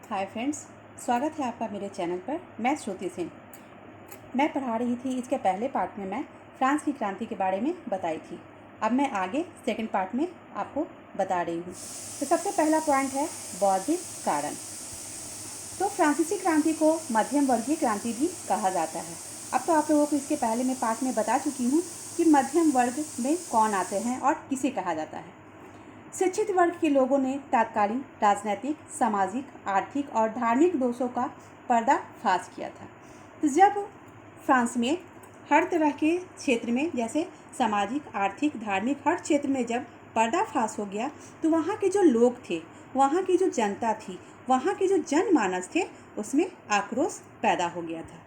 Hi friends, स्वागत है आपका मेरे चैनल पर। मैं श्रुति सिंह। मैं पढ़ा रही थी, इसके पहले पार्ट में मैं फ्रांस की क्रांति के बारे में बताई थी। अब मैं आगे सेकंड पार्ट में आपको बता रही हूँ। तो सबसे पहला पॉइंट है बौद्धिक कारण। तो फ्रांसीसी क्रांति को मध्यम वर्गीय क्रांति भी कहा जाता है। अब तो आप लोगों को इसके पहले मैं पार्ट में बता चुकी हूँ कि मध्यम वर्ग में कौन आते हैं और किसे कहा जाता है। शिक्षित वर्ग के लोगों ने तत्कालीन राजनैतिक, सामाजिक, आर्थिक और धार्मिक दोषों का पर्दाफाश किया था। तो जब फ्रांस में हर तरह के क्षेत्र में, जैसे सामाजिक, आर्थिक, धार्मिक, हर क्षेत्र में जब पर्दाफाश हो गया, तो वहाँ के जो लोग थे, वहाँ की जो जनता थी, वहाँ के जो जनमानस थे, उसमें आक्रोश पैदा हो गया था।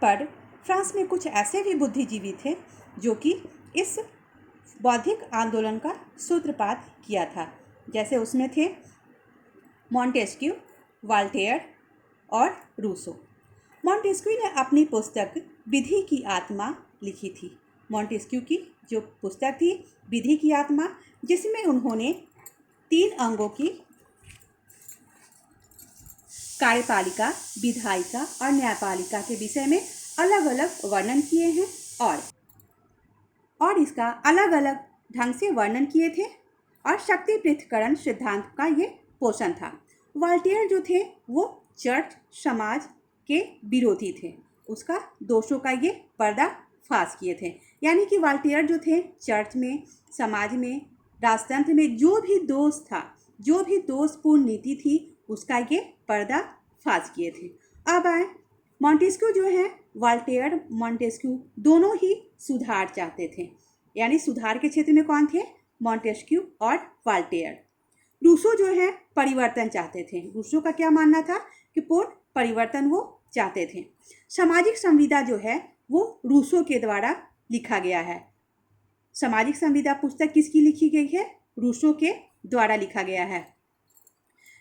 पर फ्रांस में कुछ ऐसे भी बुद्धिजीवी थे जो कि इस बौद्धिक आंदोलन का सूत्रपात किया था। जैसे उसमें थे मॉन्टेस्क्यू, वॉल्टेयर और रूसो। मॉन्टेस्क्यू ने अपनी पुस्तक विधि की आत्मा लिखी थी। मॉन्टेस्क्यू की जो पुस्तक थी विधि की आत्मा, जिसमें उन्होंने 3 अंगों की कार्यपालिका, विधायिका और न्यायपालिका के विषय में अलग अलग वर्णन किए हैं और इसका अलग अलग ढंग से वर्णन किए थे और शक्ति पृथक्करण सिद्धांत का ये पोषण था। वॉल्टेयर जो थे वो चर्च समाज के विरोधी थे, उसका दोषों का ये पर्दाफाश किए थे। यानी कि वॉल्टेयर जो थे चर्च में, समाज में, राजतंत्र में जो भी दोष था, जो भी दोषपूर्ण नीति थी, उसका ये पर्दाफाश किए थे। अब आए मॉन्टेस्क्यू जो है, वॉल्टेयर, मॉन्टेस्क्यू दोनों ही सुधार चाहते थे। यानी सुधार के क्षेत्र में कौन थे? मॉन्टेस्क्यू और वॉल्टेयर। रूसो जो है परिवर्तन चाहते थे। रूसो का क्या मानना था कि पूर्ण परिवर्तन वो चाहते थे। सामाजिक संविदा जो है वो रूसो के द्वारा लिखा गया है। सामाजिक संविदा पुस्तक किसकी लिखी गई है? रूसो के द्वारा लिखा गया है।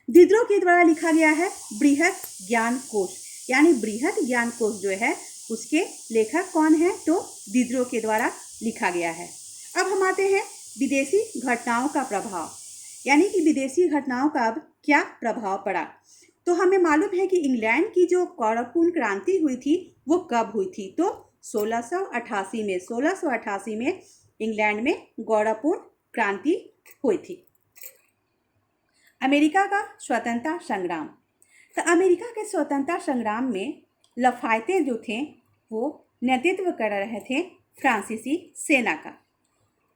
दिदरो के द्वारा लिखा गया है बृहत ज्ञान कोश। यानी बृहत ज्ञान कोश जो है उसके लेखक कौन है? तो दिदरो के द्वारा लिखा गया है। अब हम आते हैं विदेशी घटनाओं का प्रभाव। यानी कि विदेशी घटनाओं का अब क्या प्रभाव पड़ा। तो हमें मालूम है कि इंग्लैंड की जो गौरवपूर्ण क्रांति हुई थी वो कब हुई थी? तो 1688 में इंग्लैंड में गौरवपूर्ण क्रांति हुई थी। अमेरिका का स्वतंत्रता संग्राम। तो अमेरिका के स्वतंत्रता संग्राम में लफायते जो थे वो नेतृत्व कर रहे थे फ्रांसीसी सेना का।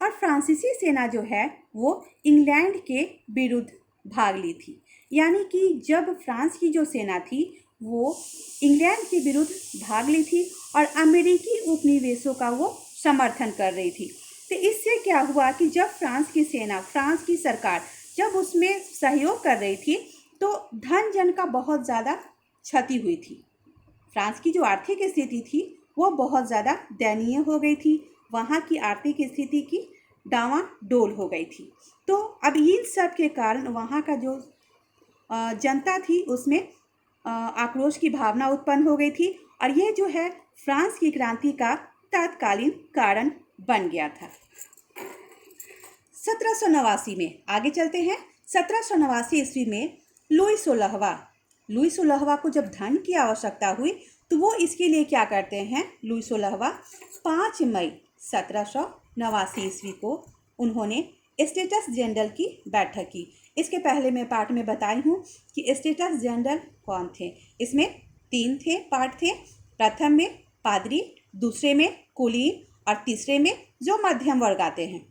और फ्रांसीसी सेना जो है वो इंग्लैंड के विरुद्ध भाग ली थी। यानी कि जब फ्रांस की जो सेना थी वो इंग्लैंड के विरुद्ध भाग ली थी और अमेरिकी उपनिवेशों का वो समर्थन कर रही थी। तो इससे क्या हुआ कि जब फ्रांस की सेना, फ्रांस की सरकार जब उसमें सहयोग कर रही थी तो धन जन का बहुत ज़्यादा क्षति हुई थी। फ्रांस की जो आर्थिक स्थिति थी वो बहुत ज़्यादा दयनीय हो गई थी। वहाँ की आर्थिक स्थिति की डावाडोल हो गई थी। तो अब इन सब के कारण वहाँ का जो जनता थी उसमें आक्रोश की भावना उत्पन्न हो गई थी और ये जो है फ्रांस की क्रांति का तत्कालीन कारण बन गया था। 1789 में आगे चलते हैं। 1789 ईस्वी में लुई 16वां को जब धन की आवश्यकता हुई तो वो इसके लिए क्या करते हैं? लुई 16वां 5 मई 1789 ईस्वी को उन्होंने स्टेटस जनरल की बैठक की। इसके पहले मैं पार्ट में बताई हूँ कि स्टेटस जनरल कौन थे। इसमें 3 पार्ट थे। प्रथम में पादरी, दूसरे में कुलीन और तीसरे में जो मध्यम वर्ग आते हैं।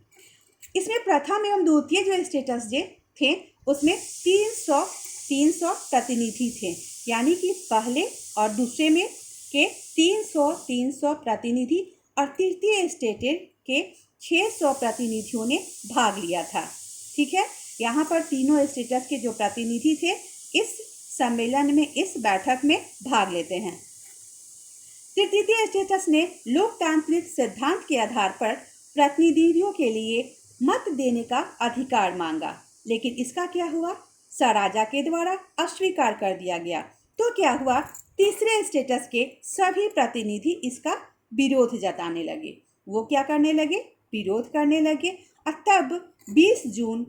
इसमें प्रथम एवं द्वितीय जो स्टेटस जे थे उसमें 300 प्रतिनिधि थे। यानी कि पहले और दूसरे में के 300 प्रतिनिधि और तृतीय स्टेट के 600 प्रतिनिधियों ने भाग लिया था। ठीक है, यहाँ पर तीनों स्टेटस के जो प्रतिनिधि थे इस सम्मेलन में, इस बैठक में भाग लेते हैं। तृतीय स्टेटस ने लोकतांत्रिक सिद्धांत के आधार पर प्रतिनिधियों के लिए मत देने का अधिकार मांगा, लेकिन इसका क्या हुआ? सराजा के द्वारा अस्वीकार कर दिया गया। तो क्या हुआ? तीसरे स्टेटस के सभी प्रतिनिधि इसका विरोध जताने लगे। वो क्या करने लगे? विरोध करने लगे। और तब 20 जून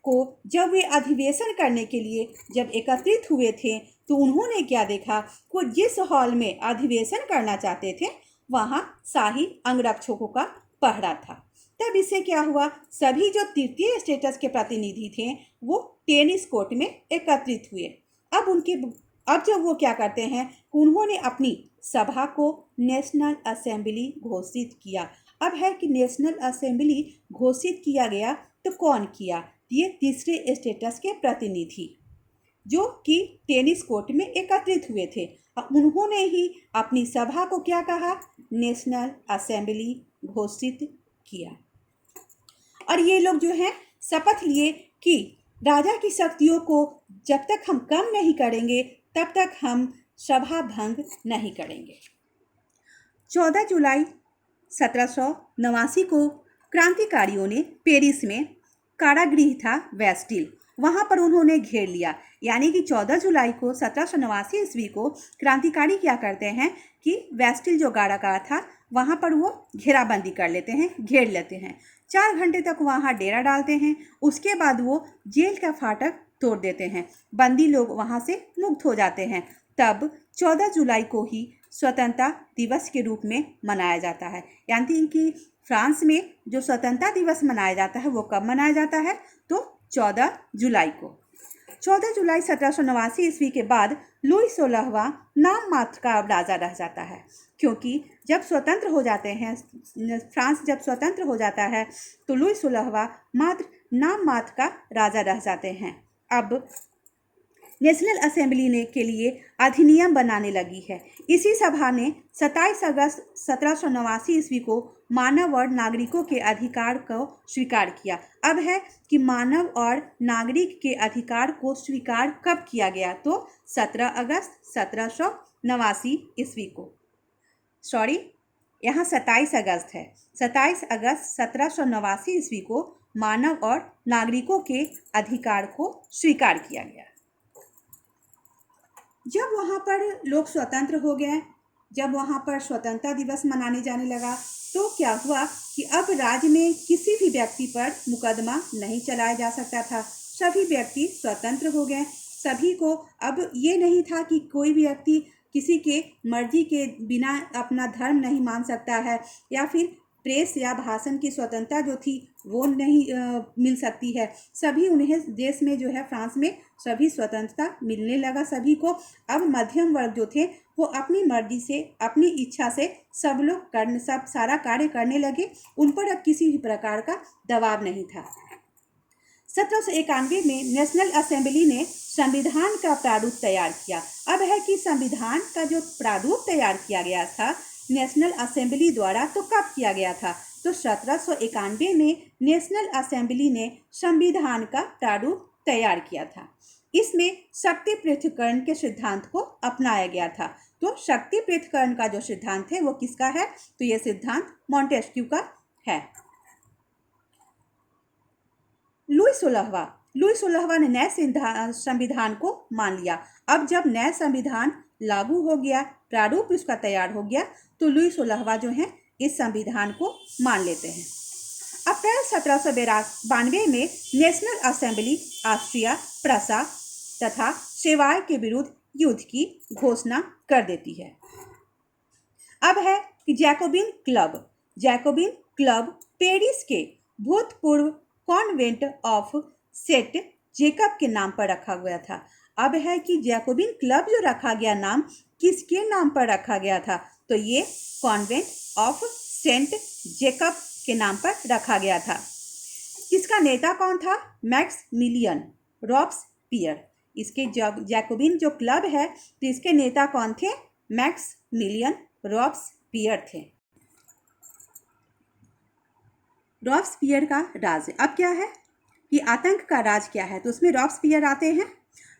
को जब वे अधिवेशन करने के लिए जब एकत्रित हुए थे तो उन्होंने क्या देखा कि जिस हॉल में अधिवेशन करना चाहते थे वहाँ शाही अंगरक्षकों का पहरा था। तब इससे क्या हुआ, सभी जो तृतीय स्टेटस के प्रतिनिधि थे वो टेनिस कोर्ट में एकत्रित हुए। अब जब वो क्या करते हैं, उन्होंने अपनी सभा को नेशनल असेंबली घोषित किया। अब है कि नेशनल असेंबली घोषित किया गया तो कौन किया, ये तीसरे स्टेटस के प्रतिनिधि जो कि टेनिस कोर्ट में एकत्रित हुए थे, उन्होंने ही अपनी सभा को क्या कहा, नेशनल असेंबली घोषित किया। और ये लोग जो हैं शपथ लिए कि राजा की शक्तियों को जब तक हम कम नहीं करेंगे तब तक हम सभा भंग नहीं करेंगे। 14 जुलाई 1789 को क्रांतिकारियों ने पेरिस में कारागृह था वेस्टिल, वहाँ पर उन्होंने घेर लिया। यानी कि 14 जुलाई को 1789 ईस्वी को क्रांतिकारी क्या करते हैं कि वेस्टिल जो कारागार था वहाँ पर वो घेराबंदी कर लेते हैं, घेर लेते हैं। 4 घंटे तक वहाँ डेरा डालते हैं। उसके बाद वो जेल का फाटक तोड़ देते हैं, बंदी लोग वहाँ से मुक्त हो जाते हैं। तब 14 जुलाई को ही स्वतंत्रता दिवस के रूप में मनाया जाता है। यानी कि फ्रांस में जो स्वतंत्रता दिवस मनाया जाता है वो कब मनाया जाता है, तो 14 जुलाई को। 14 जुलाई 1789 ईस्वी के बाद लुई 16वां नाम मात्र का अब राजा रह जाता है, क्योंकि जब स्वतंत्र हो जाते हैं, फ्रांस जब स्वतंत्र हो जाता है तो लुई 16वां मात्र नाम मात्र का राजा रह जाते हैं। अब नेशनल असेंबली ने के लिए अधिनियम बनाने लगी है। इसी सभा ने 27 अगस्त 1789 ईस्वी को मानव और नागरिकों के अधिकार को स्वीकार किया। अब है कि मानव और नागरिक के अधिकार को स्वीकार कब किया गया, तो 17 अगस्त 1789 ईस्वी को। सॉरी, यहाँ 27 अगस्त है। 27 अगस्त 1789 ईस्वी को मानव और नागरिकों के अधिकार को स्वीकार किया गया। जब वहाँ पर लोग स्वतंत्र हो गए, जब वहाँ पर स्वतंत्रता दिवस मनाने जाने लगा, तो क्या हुआ कि अब राज्य में किसी भी व्यक्ति पर मुकदमा नहीं चलाया जा सकता था। सभी व्यक्ति स्वतंत्र हो गए। सभी को अब ये नहीं था कि कोई भी व्यक्ति किसी के मर्जी के बिना अपना धर्म नहीं मान सकता है, या फिर प्रेस या भाषण की स्वतंत्रता जो थी वो नहीं मिल सकती है। सभी उन्हें देश में जो है फ्रांस में सभी स्वतंत्रता मिलने लगा सभी को। अब मध्यम वर्ग जो थे वो अपनी मर्जी से, अपनी इच्छा से सब सारा कार्य करने लगे। उन पर अब किसी भी प्रकार का दबाव नहीं था। 1791 में नेशनल असेंबली ने संविधान का प्रारूप तैयार किया। अब है कि संविधान का जो प्रारूप तैयार किया गया था नेशनल असेंबली द्वारा, तो कब किया गया था, तो 1791 में नेशनल असेंबली ने संविधान का प्रारूप तैयार किया था। इसमें शक्ति पृथक्करण के सिद्धांत को अपनाया गया था। तो शक्ति पृथक्करण का जो सिद्धांत है वो किसका है, तो ये सिद्धांत मॉन्टेस्क्यू का है। लुई 16वां ने नए संविधान को मान लिया। अब जब नया संविधान लागू हो गया, प्रारूप इसका तैयार हो गया, तो लुई 16वां जो है इस संविधान को मान लेते हैं। अप्रैल 1792 में नेशनल असेंबली ऑस्ट्रिया, प्रसा तथा सेवाय के विरुद्ध युद्ध की घोषणा कर देती है। अब है कि जैकोबिन क्लब पेरिस के भूतपूर्व कॉन्वेंट ऑफ सेंट जेकब के नाम पर रखा गया था। अब है कि जैकोबिन क्लब जो रखा गया नाम किसके नाम पर रखा गया था, तो ये कॉन्वेंट ऑफ सेंट जेकब के नाम पर रखा गया था। इसका नेता कौन था, मैक्समिलियन रॉब्सपियर। इसके जैकोबिन जो क्लब है तो इसके नेता कौन थे, मैक्समिलियन रॉब्सपियर थे। रॉब्सपियर का राज अब क्या है कि आतंक का राज क्या है, तो उसमें रॉब्सपियर आते हैं।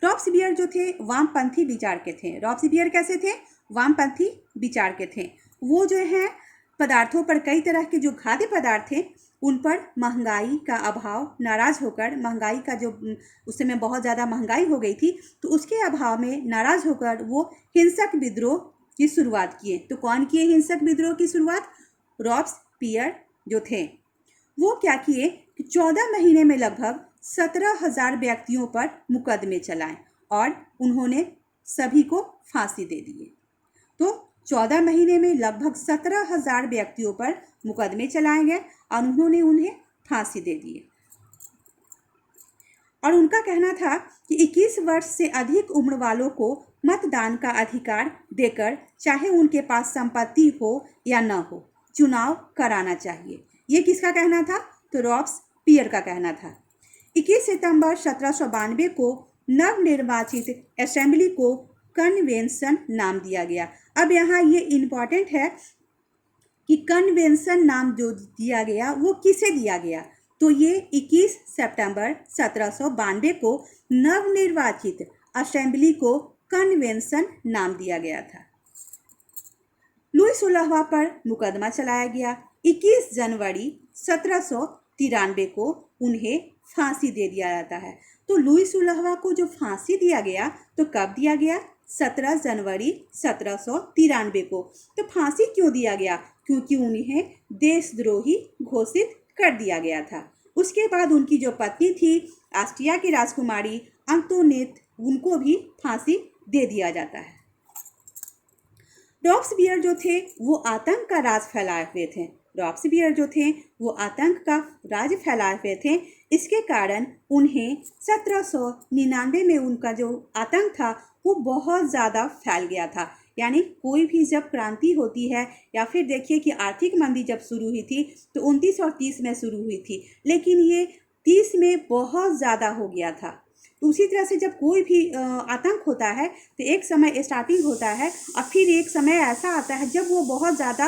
रॉब्सपियर जो थे वामपंथी विचार के थे। रॉब्सपियर कैसे थे, वामपंथी विचार के थे। वो जो है पदार्थों पर, कई तरह के जो खाद्य पदार्थ थे उन पर महंगाई का अभाव, नाराज होकर, महंगाई का जो उस समय बहुत ज़्यादा महंगाई हो गई थी, तो उसके अभाव में नाराज होकर वो हिंसक विद्रोह की शुरुआत किए। तो कौन किए हिंसक विद्रोह की शुरुआत, रॉब्सपियर जो थे। वो क्या किए कि 14 महीने में लगभग 17,000 व्यक्तियों पर मुकदमे चलाए और उन्होंने सभी को फांसी दे दिए। तो 14 महीने में लगभग 17,000 व्यक्तियों पर मुकदमे चलाए गए और उन्होंने उन्हें फांसी दे दी। और उनका कहना था कि 21 वर्ष से अधिक उम्र वालों को मतदान का अधिकार देकर, चाहे उनके पास संपत्ति हो या न हो, चुनाव कराना चाहिए। ये किसका कहना था? तो रॉब्सपियर का कहना था। 21 सितंबर 1792 को नवनिर्वाचित असेंबली को कन्वेंशन नाम दिया गया। अब यहाँ ये इम्पॉर्टेंट है कि कन्वेंशन नाम जो दिया गया वो किसे दिया गया? तो ये 21 सितंबर 1792 को नवनिर्वाचित असेंबली को कन्वेंशन नाम दिया गया था। लुई 16वां पर मुकदमा चलाया गया। 21 जनवरी 1793 को उन्हें फांसी दे दिया जाता है। तो लुई 16वां को जो फांसी दिया गया तो कब दिया गया? 17 जनवरी 1793 को। तो फांसी क्यों दिया गया? क्योंकि उन्हें देशद्रोही घोषित कर दिया गया था। उसके बाद उनकी जो पत्नी थी ऑस्ट्रिया की राजकुमारी अंतोनेट, उनको भी फांसी दे दिया जाता है। रॉब्सपियर जो थे वो आतंक का राज फैलाए हुए थे। रॉब्सपियर जो थे वो आतंक का राज फैलाए हुए थे। इसके कारण उन्हें 1799 में उनका जो आतंक था वो बहुत ज़्यादा फैल गया था। यानी कोई भी जब क्रांति होती है या फिर देखिए कि आर्थिक मंदी जब शुरू हुई थी तो 29 और 30 में शुरू हुई थी, लेकिन ये 30 में बहुत ज़्यादा हो गया था। उसी तरह से जब कोई भी आतंक होता है तो एक समय स्टार्टिंग होता है और फिर एक समय ऐसा आता है जब वो बहुत ज़्यादा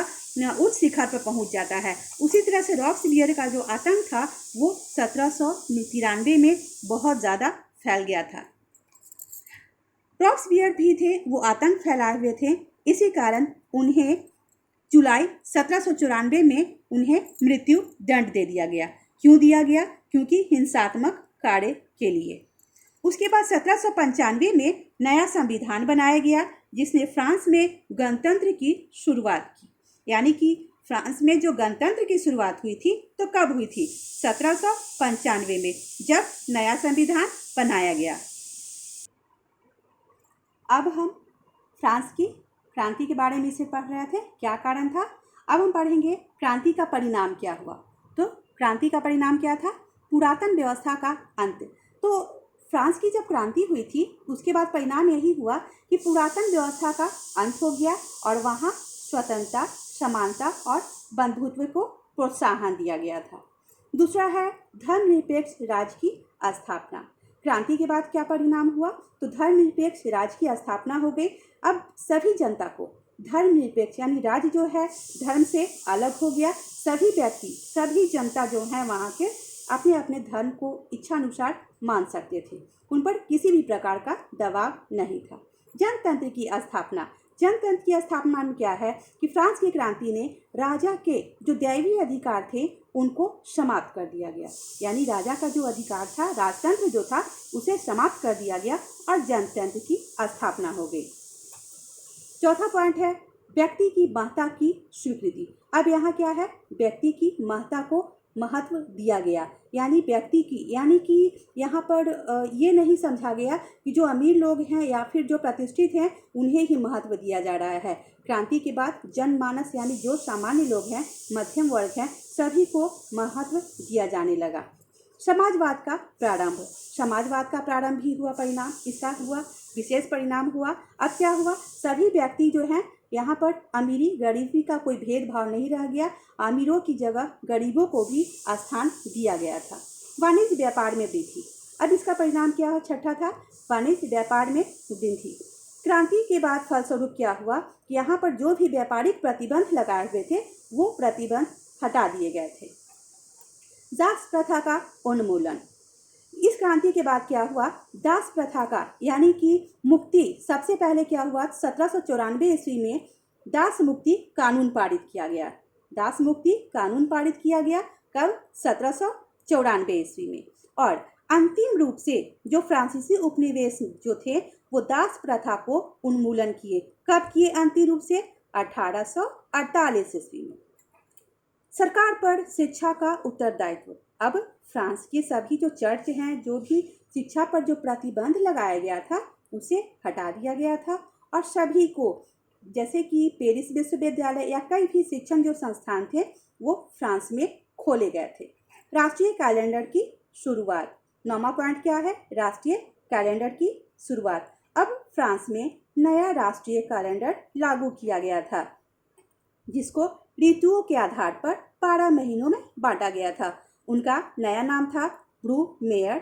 उच्च शिखर पर पहुंच जाता है। उसी तरह से रॉब्सपियर का जो आतंक था वो 1793 में बहुत ज़्यादा फैल गया था। रॉब्सपियर भी थे वो आतंक फैलाए हुए थे। इसी कारण उन्हें जुलाई 1794 में उन्हें मृत्यु दंड दे दिया गया। क्यों दिया गया? क्योंकि हिंसात्मक कार्य के लिए। उसके बाद 1795 में नया संविधान बनाया गया जिसने फ्रांस में गणतंत्र की शुरुआत की। यानी कि फ्रांस में जो गणतंत्र की शुरुआत हुई थी तो कब हुई थी? 1795 में, जब नया संविधान बनाया गया। अब हम फ्रांस की क्रांति के बारे में इसे पढ़ रहे थे, क्या कारण था। अब हम पढ़ेंगे क्रांति का परिणाम क्या हुआ। तो क्रांति का परिणाम क्या था? पुरातन व्यवस्था का अंत। तो फ्रांस की जब क्रांति हुई थी उसके बाद परिणाम यही हुआ कि पुरातन व्यवस्था का अंत हो गया और वहाँ स्वतंत्रता, समानता और बंधुत्व को प्रोत्साहन दिया गया था। दूसरा है धर्मनिरपेक्ष राज्य की स्थापना। क्रांति के बाद क्या परिणाम हुआ? तो धर्मनिरपेक्ष राज्य की स्थापना हो गई। अब सभी जनता को धर्मनिरपेक्ष यानी राज्य जो है धर्म से अलग हो गया। सभी व्यक्ति, सभी जनता जो है वहाँ के अपने अपने धर्म को इच्छानुसार मान सकते थे। उन पर किसी भी प्रकार का दबाव नहीं था। जनतंत्र की स्थापना। जनतंत्र की स्थापना में क्या है कि फ्रांस की क्रांति ने राजा के जो दैवीय अधिकार थे उनको समाप्त कर दिया गया। यानी राजा का जो अधिकार था, राजतंत्र जो था, उसे समाप्त कर दिया गया और जनतंत्र की स्थापना हो गई। चौथा पॉइंट है व्यक्ति की महत्ता की स्वीकृति। अब यहाँ क्या है? व्यक्ति की महत्ता को महत्व दिया गया। यानी व्यक्ति की, यानी कि यहाँ पर ये नहीं समझा गया कि जो अमीर लोग हैं या फिर जो प्रतिष्ठित हैं उन्हें ही महत्व दिया जा रहा है। क्रांति के बाद जनमानस यानी जो सामान्य लोग हैं, मध्यम वर्ग हैं, सभी को महत्व दिया जाने लगा। समाजवाद का प्रारंभ। समाजवाद का प्रारंभ भी हुआ। परिणाम इसका हुआ, विशेष परिणाम हुआ। अब क्या हुआ? सभी व्यक्ति जो हैं यहाँ पर अमीरी गरीबी का कोई भेदभाव नहीं रह गया। अमीरों की जगह गरीबों को भी स्थान दिया गया था। वाणिज्य व्यापार में वृद्धि। अब इसका परिणाम क्या है? छठा था वाणिज्य व्यापार में वृद्धि। क्रांति के बाद फलस्वरूप क्या हुआ कि यहाँ पर जो भी व्यापारिक प्रतिबंध लगाए हुए थे वो प्रतिबंध हटा दिए गए थे। दास प्रथा का उन्मूलन। इस क्रांति के बाद क्या हुआ? दास प्रथा का यानी कि मुक्ति। सबसे पहले क्या हुआ? 1794 ईस्वी में दास मुक्ति कानून पारित किया गया। दास मुक्ति कानून पारित किया गया कब? 1794 ईस्वी में। और अंतिम रूप से जो फ्रांसीसी उपनिवेश जो थे वो दास प्रथा को उन्मूलन किए। कब किए अंतिम रूप से? 1848 ईस्वी में। सरकार पर शिक्षा का उत्तरदायित्व। अब फ्रांस के सभी जो चर्च हैं, जो भी शिक्षा पर जो प्रतिबंध लगाया गया था उसे हटा दिया गया था और सभी को, जैसे कि पेरिस विश्वविद्यालय या कई भी शिक्षण जो संस्थान थे वो फ्रांस में खोले गए थे। राष्ट्रीय कैलेंडर की शुरुआत, 9वां पॉइंट क्या है? राष्ट्रीय कैलेंडर की शुरुआत। अब फ्रांस में नया राष्ट्रीय कैलेंडर लागू किया गया था जिसको ऋतुओं के आधार पर 12 महीनों में बांटा गया था। उनका नया नाम था ब्रूमेयर,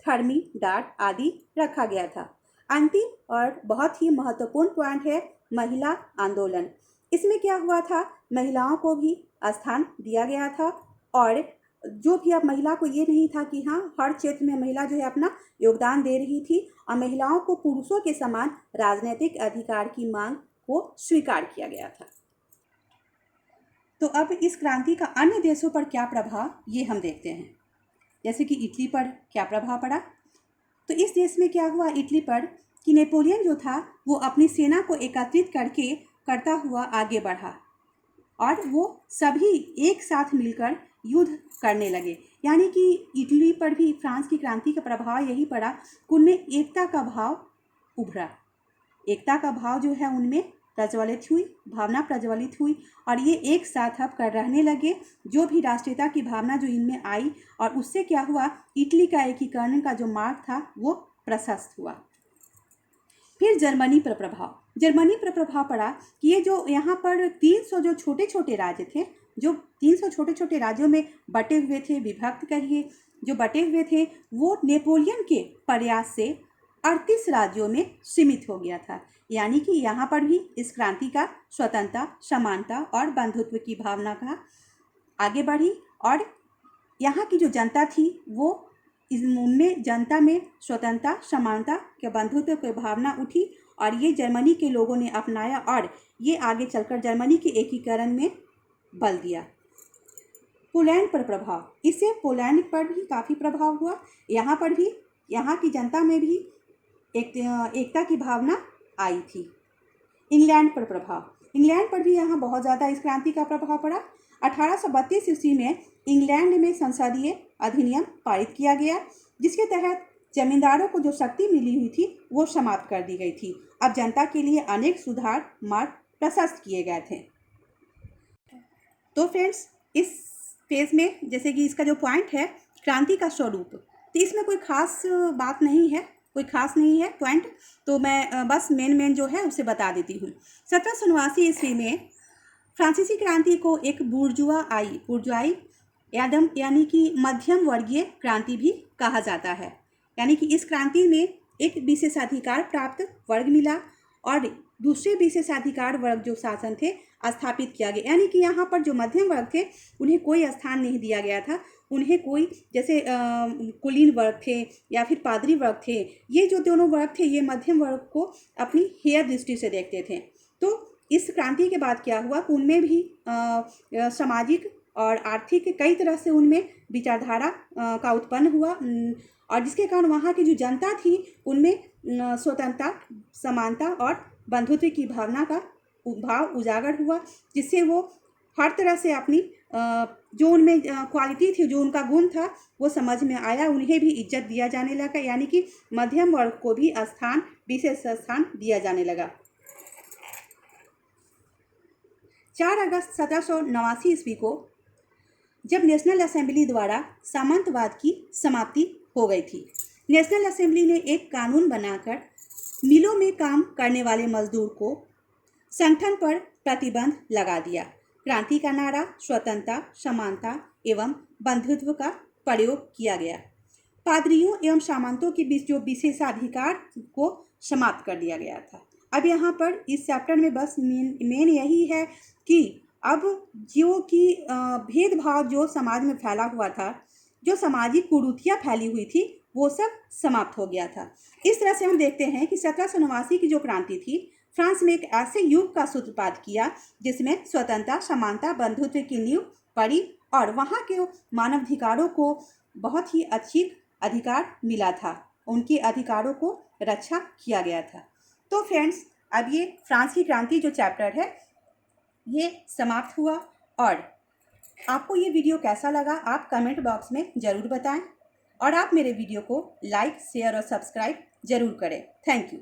थर्मिडार्ट आदि रखा गया था। अंतिम और बहुत ही महत्वपूर्ण पॉइंट है महिला आंदोलन। इसमें क्या हुआ था? महिलाओं को भी स्थान दिया गया था और जो भी अब महिला को ये नहीं था कि हाँ हर क्षेत्र में महिला जो है अपना योगदान दे रही थी और महिलाओं को पुरुषों के समान राजनीतिक अधिकार की मांग को स्वीकार किया गया था। तो अब इस क्रांति का अन्य देशों पर क्या प्रभाव ये हम देखते हैं। जैसे कि इटली पर क्या प्रभाव पड़ा। तो इस देश में क्या हुआ इटली पर कि नेपोलियन जो था वो अपनी सेना को एकत्रित करता हुआ आगे बढ़ा और वो सभी एक साथ मिलकर युद्ध करने लगे। यानी कि इटली पर भी फ्रांस की क्रांति का प्रभाव यही पड़ा कि उनमें एकता का भाव उभरा। एकता का भाव जो है उनमें प्रज्वलित हुई, भावना प्रज्वलित हुई और ये एक साथ अब कर रहने लगे। जो भी राष्ट्रीयता की भावना जो इनमें आई और उससे क्या हुआ, इटली का एकीकरण का जो मार्ग था वो प्रशस्त हुआ। फिर जर्मनी पर प्रभाव पड़ा कि ये जो यहाँ पर 300 जो छोटे छोटे राज्य थे, जो 300 छोटे छोटे राज्यों में बटे हुए थे, विभक्त कहिए, जो बटे हुए थे वो नेपोलियन के प्रयास से 38 राज्यों में सीमित हो गया था। यानी कि यहाँ पर भी इस क्रांति का स्वतंत्रता, समानता और बंधुत्व की भावना का आगे बढ़ी और यहाँ की जो जनता थी वो उनमें जनता में स्वतंत्रता, समानता के बंधुत्व की भावना उठी और ये जर्मनी के लोगों ने अपनाया और ये आगे चलकर जर्मनी के एकीकरण में बल दिया। पोलैंड पर प्रभाव, इससे पोलैंड पर भी काफ़ी प्रभाव हुआ। यहाँ पर भी यहाँ की जनता में भी एकता की भावना आई थी। इंग्लैंड पर प्रभाव, इंग्लैंड पर भी यहाँ बहुत ज़्यादा इस क्रांति का प्रभाव पड़ा। 1832 ईस्वी में इंग्लैंड में संसदीय अधिनियम पारित किया गया जिसके तहत जमींदारों को जो शक्ति मिली हुई थी वो समाप्त कर दी गई थी। अब जनता के लिए अनेक सुधार मार्ग प्रशस्त किए गए थे। तो फ्रेंड्स, इस फेज में जैसे कि इसका जो पॉइंट है क्रांति का स्वरूप, तो इसमें कोई खास बात नहीं है, कोई खास नहीं है पॉइंट, तो मैं बस मेन जो है उसे बता देती हूँ। 1789 ईस्वी में फ्रांसीसी क्रांति को एक बुर्जुआई यानी कि मध्यम वर्गीय क्रांति भी कहा जाता है। यानी कि इस क्रांति में एक विशेषाधिकार प्राप्त वर्ग मिला और दूसरे विशेषाधिकार वर्ग जो शासन थे स्थापित किया गया। यानी कि यहाँ पर जो मध्यम वर्ग थे उन्हें कोई स्थान नहीं दिया गया था। उन्हें कोई जैसे कुलीन वर्ग थे या फिर पादरी वर्ग थे, ये जो दोनों वर्ग थे ये मध्यम वर्ग को अपनी हेय दृष्टि से देखते थे। तो इस क्रांति के बाद क्या हुआ कि उनमें भी सामाजिक और आर्थिक कई तरह से उनमें विचारधारा का उत्पन्न हुआ और जिसके कारण वहाँ की जो जनता थी उनमें स्वतंत्रता, समानता और बंधुत्व की भावना का भाव उजागर हुआ, जिससे वो हर तरह से अपनी जो उनमें क्वालिटी थी, जो उनका गुण था वो समझ में आया, उन्हें भी इज्जत दिया जाने लगा। यानी कि मध्यम वर्ग को भी विशेष स्थान दिया जाने लगा। 4 अगस्त 1789 ईस्वी को जब नेशनल असेंबली द्वारा सामंतवाद की समाप्ति हो गई थी, नेशनल असेंबली ने एक कानून बनाकर मिलों में काम करने वाले मजदूर को संगठन पर प्रतिबंध लगा दिया। क्रांति का नारा स्वतंत्रता, समानता एवं बंधुत्व का प्रयोग किया गया। पादरियों एवं सामंतों के बीच जो विशेषाधिकार को समाप्त कर दिया गया था। अब यहाँ पर इस चैप्टर में बस मेन यही है कि अब जो कि भेदभाव जो समाज में फैला हुआ था, जो सामाजिक कुरीतियाँ फैली हुई थी, वो सब समाप्त हो गया था। इस तरह से हम देखते हैं कि 1789 की जो क्रांति थी फ्रांस में एक ऐसे युग का सूत्रपात किया जिसमें स्वतंत्रता, समानता, बंधुत्व की नींव पड़ी और वहाँ के मानवाधिकारों को बहुत ही अच्छी अधिकार मिला था, उनके अधिकारों को रक्षा किया गया था। तो फ्रेंड्स, अब ये फ्रांस की क्रांति जो चैप्टर है ये समाप्त हुआ और आपको ये वीडियो कैसा लगा आप कमेंट बॉक्स में ज़रूर बताएं और आप मेरे वीडियो को लाइक शेयर और सब्सक्राइब ज़रूर करें। Thank you.